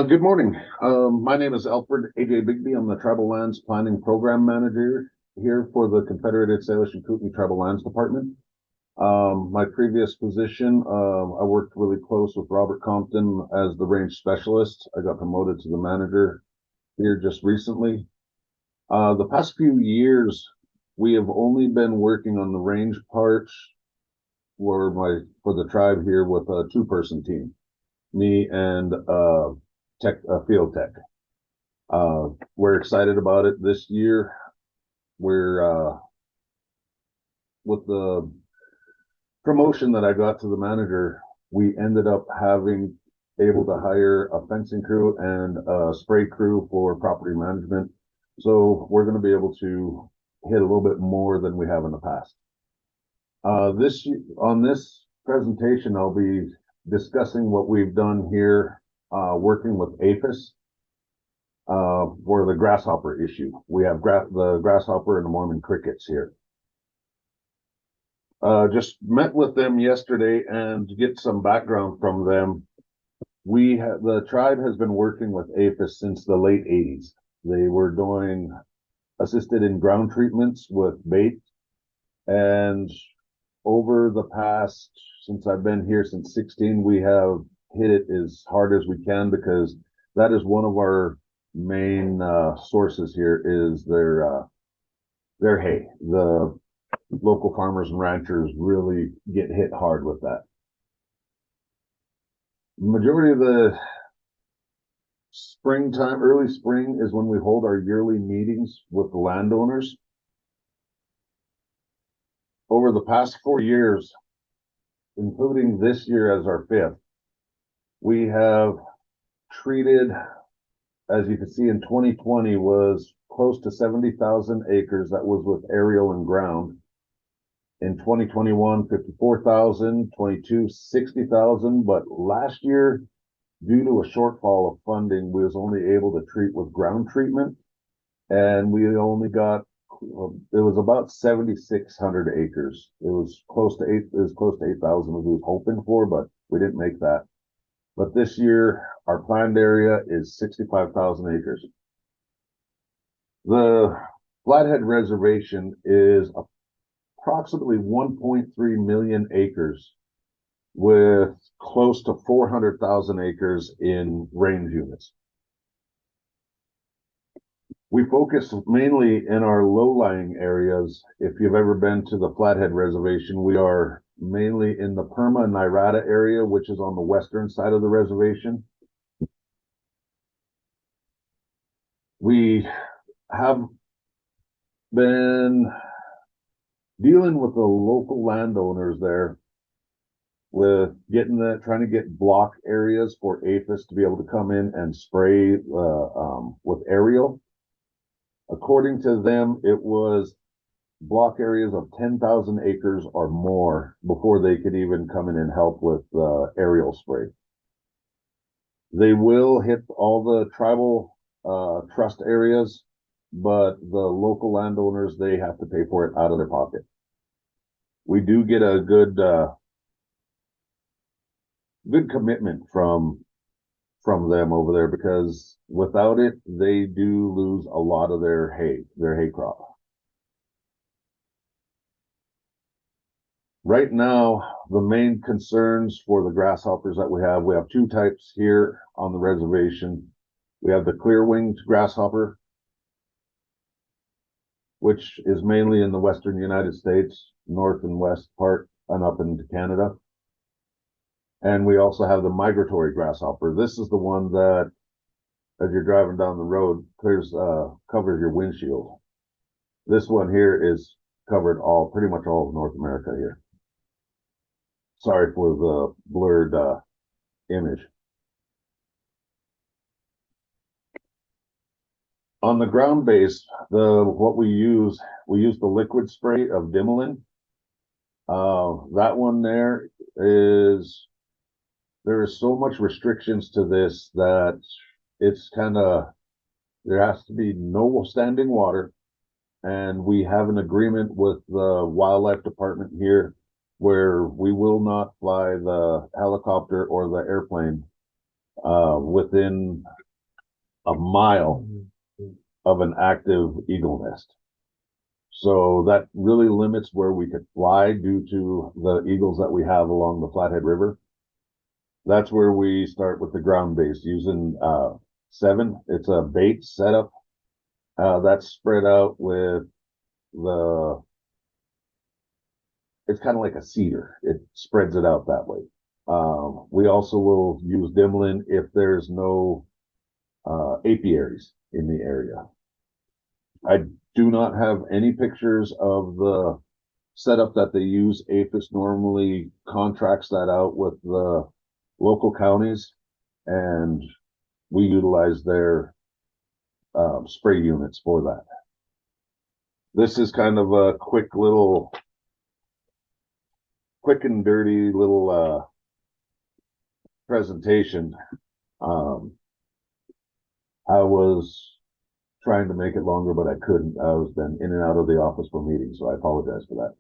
Good morning. My name is Alfred AJ Bigby. I'm the Tribal Lands Planning Program Manager here for the Confederated Salish and Kootenai Tribal Lands Department. My previous position, I worked really close with Robert Compton as the range specialist. I got promoted to the manager here just recently. The past few years, we have only been working on the range part for the tribe here with a two-person team, me and field tech. We're excited about it this year. We're with the promotion that I got to the manager, we ended up having able to hire a fencing crew and a spray crew for property management. So we're going to be able to hit a little bit more than we have in the past. On this presentation, I'll be discussing what we've done here, working with APHIS for the grasshopper issue. We have the grasshopper and the Mormon crickets here. Just met with them yesterday, and to get some background from them, the tribe has been working with APHIS since the late 80s. They were doing assisted in ground treatments with bait, and over the past, since I've been here since 16, we have hit it as hard as we can, because that is one of our main sources here is their hay. The local farmers and ranchers really get hit hard with that. Majority of the springtime, early spring, is when we hold our yearly meetings with the landowners. Over the past 4 years, including this year as our 5th, we have treated, as you can see, in 2020 was close to 70,000 acres that was with aerial and ground. In 2021, 54,000, 22, 60,000. But last year, due to a shortfall of funding, we was only able to treat with ground treatment. And we only got, it was about 7,600 acres. It was close to 8,000 as we was hoping for, but we didn't make that. But this year, our planned area is 65,000 acres. The Flathead Reservation is approximately 1.3 million acres with close to 400,000 acres in range units. We focus mainly in our low-lying areas. If you've ever been to the Flathead Reservation, we are mainly in the Perma-Nirata area, which is on the western side of the reservation. We have been dealing with the local landowners there with trying to get block areas for APHIS to be able to come in and spray with aerial. According to them, it was block areas of 10,000 acres or more before they could even come in and help with aerial spray. They will hit all the tribal trust areas, but the local landowners, they have to pay for it out of their pocket. We do get a good commitment from them over there, because without it, they do lose a lot of their hay crop. Right now, the main concerns for the grasshoppers that we have two types here on the reservation. We have the clear-winged grasshopper, which is mainly in the western United States, north and west part, and up into Canada. And we also have the migratory grasshopper. This is the one that, as you're driving down the road, covers your windshield. This one here is covered pretty much all of North America here. Sorry for the blurred image. On the ground base, what we use the liquid spray of Dimilin. That one there is so much restrictions to this that it's there has to be no standing water, and we have an agreement with the wildlife department here where we will not fly the helicopter or the airplane within a mile of an active eagle nest. So that really limits where we could fly due to the eagles that we have along the Flathead River. That's where we start with the ground base using 7. It's a bait setup that's spread out with the, it's kind of like a cedar. It spreads it out that way. We also will use dimlin if there's no apiaries in the area. I do not have any pictures of the setup that they use. APHIS normally contracts that out with the local counties, and we utilize their spray units for that. This is kind of a quick and dirty little presentation. I was trying to make it longer, but I couldn't. I was been in and out of the office for meetings, so I apologize for that.